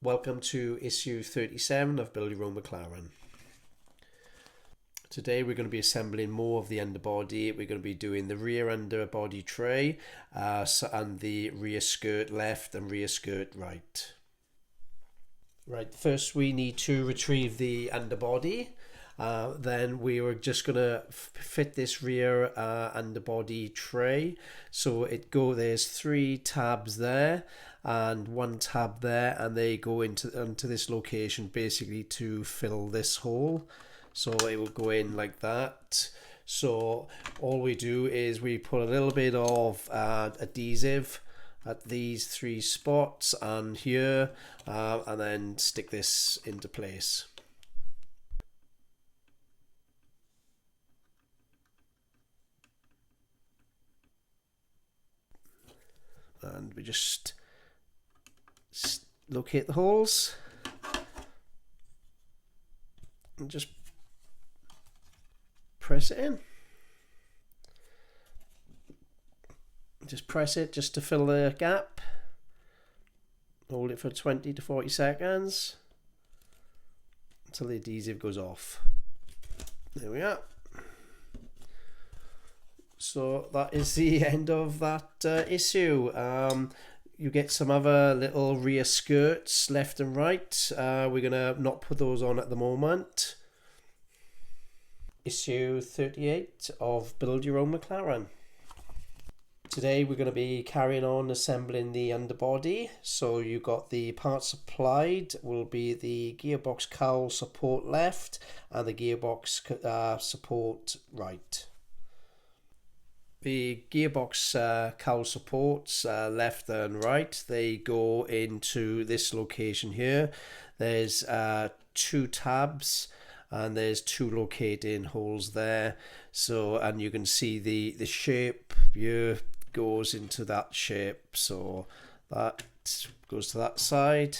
Welcome to issue 37 of Build Your Own McLaren. Today we're going to be assembling more of the underbody. We're going to be doing the rear underbody tray and the rear skirt left and rear skirt right. Right, first we need to retrieve the underbody. Then we were just going to fit this rear underbody tray. So there's 3 tabs there and 1 tab there, and they go into this location basically to fill this hole. So it will go in like that. So all we do is we put a little bit of adhesive at these 3 spots and here, and then stick this into place. And we just locate the holes and just press it in. Just press it just to fill the gap. Hold it for 20 to 40 seconds until the adhesive goes off. There we are. So that is the end of that issue. You get some other little rear skirts left and right. We're gonna not put those on at the moment. Issue 38 of Build Your Own McLaren. Today we're going to be carrying on assembling the underbody. So you got the parts supplied will be the gearbox cowl support left and the gearbox support right. The gearbox cowl supports left and right, they go into this location here. There's 2 tabs and there's 2 locating holes there. So, and you can see the shape here goes into that shape. So that goes to that side,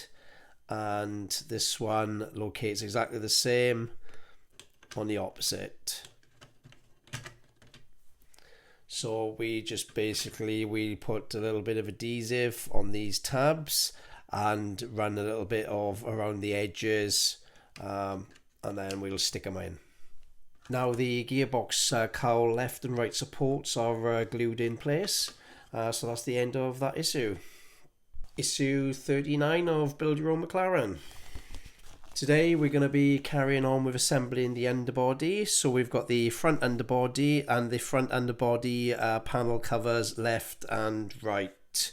and this one locates exactly the same on the opposite. So we just basically put a little bit of adhesive on these tabs and run a little bit of around the edges, and then we'll stick them in. Now the gearbox cowl left and right supports are glued in place. So that's the end of that issue. Issue 39 of Build Your Own McLaren. Today we're going to be carrying on with assembling the underbody. So we've got the front underbody and the front underbody panel covers left and right.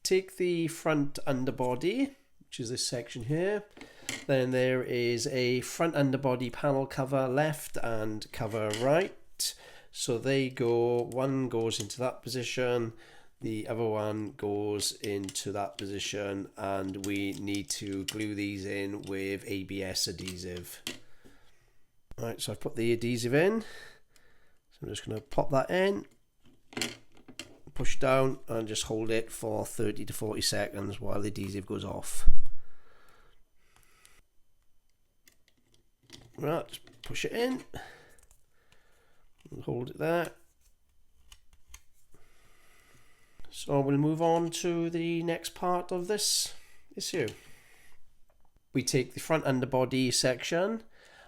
Take the front underbody, which is this section here. Then there is a front underbody panel cover left and cover right. So one goes into that position, the other one goes into that position, and we need to glue these in with ABS adhesive. Right, so I've put the adhesive in. So I'm just going to pop that in, push down and just hold it for 30 to 40 seconds while the adhesive goes off. Right, just push it in and hold it there. So we'll move on to the next part of this issue. We take the front underbody section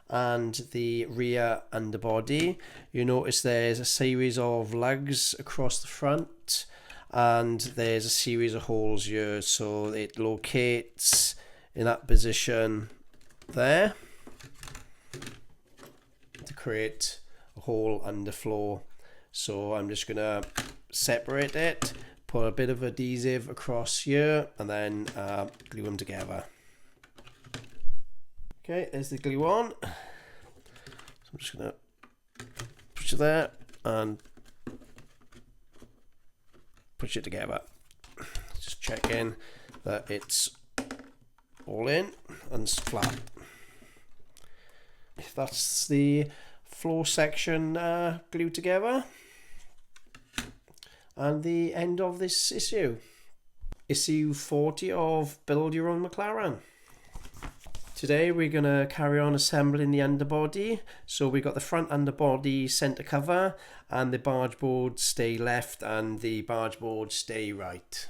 and the rear underbody. You notice there's a series of lugs across the front and there's a series of holes here, so it locates in that position there to create a hole underfloor. So I'm just gonna separate it, put a bit of adhesive across here, and then glue them together. Okay, there's the glue on. So I'm just gonna push it there and push it together. Just checking that it's all in and flat. That's the floor section glued together, and the end of this issue. Issue 40 of Build Your Own McLaren. Today we're going to carry on assembling the underbody. So we got the front underbody centre cover, and the barge boards stay left and the barge boards stay right.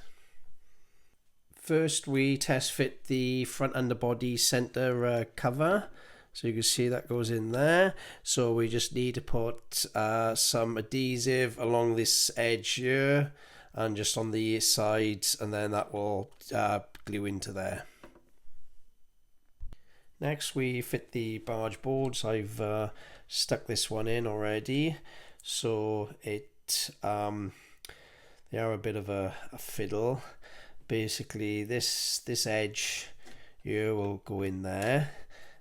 first we test fit the front underbody center cover. So you can see that goes in there. So we just need to put some adhesive along this edge here and just on the sides, and then that will glue into there. Next we fit the barge boards. I've stuck this one in already, so it they are a bit of a fiddle. Basically this edge here will go in there.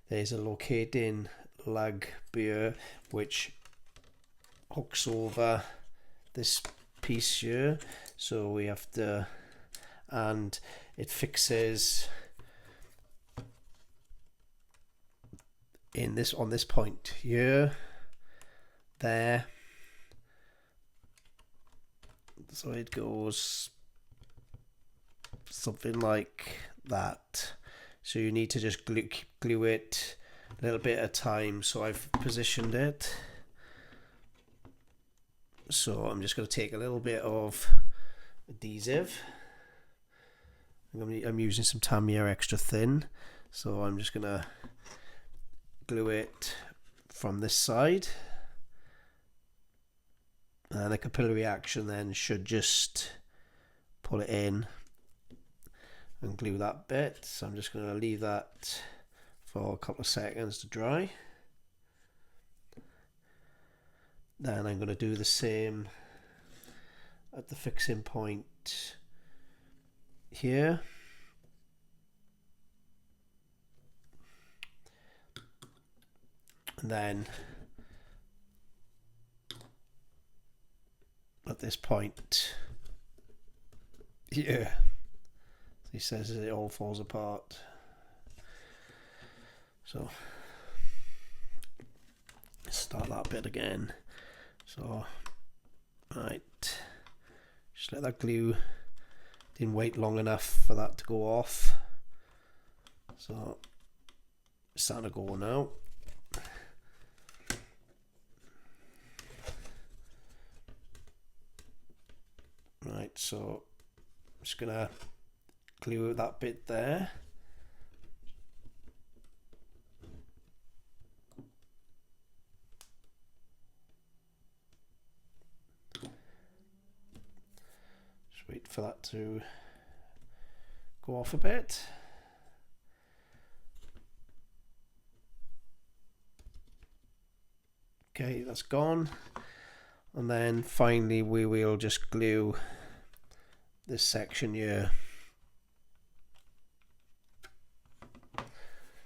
There's a locating lug here which hooks over this piece here, so we have to, and it fixes in this, on this point here, there, so it goes something like that. So you need to just glue it a little bit at a time. So I've positioned it. So I'm just going to take a little bit of adhesive. I'm using some Tamiya extra thin. So I'm just going to glue it from this side. And the capillary action then should just pull it in and glue that bit. So I'm just going to leave that for a couple of seconds to dry. Then I'm going to do the same at the fixing point here. And then at this point here. He says it all falls apart. So start that bit again. So right, just let that glue, didn't wait long enough for that to go off. So it's starting to go now. Right, so I'm just gonna glue that bit there. Just wait for that to go off a bit. Okay, that's gone. And then finally we will just glue this section here.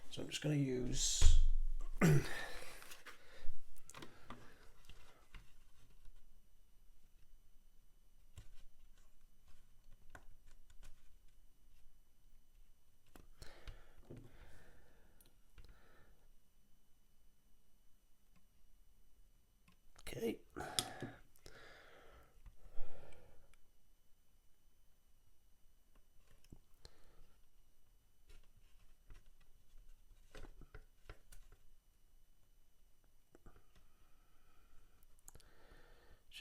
So I'm just going to use okay.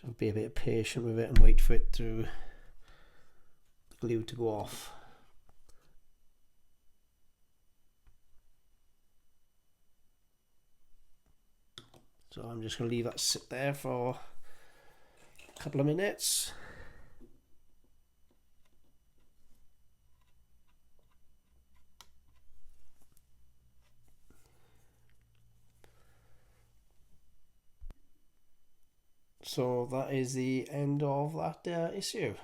I'll be a bit patient with it and wait for it to, the glue to go off. So I'm just going to leave that sit there for a couple of minutes. So that is the end of that issue.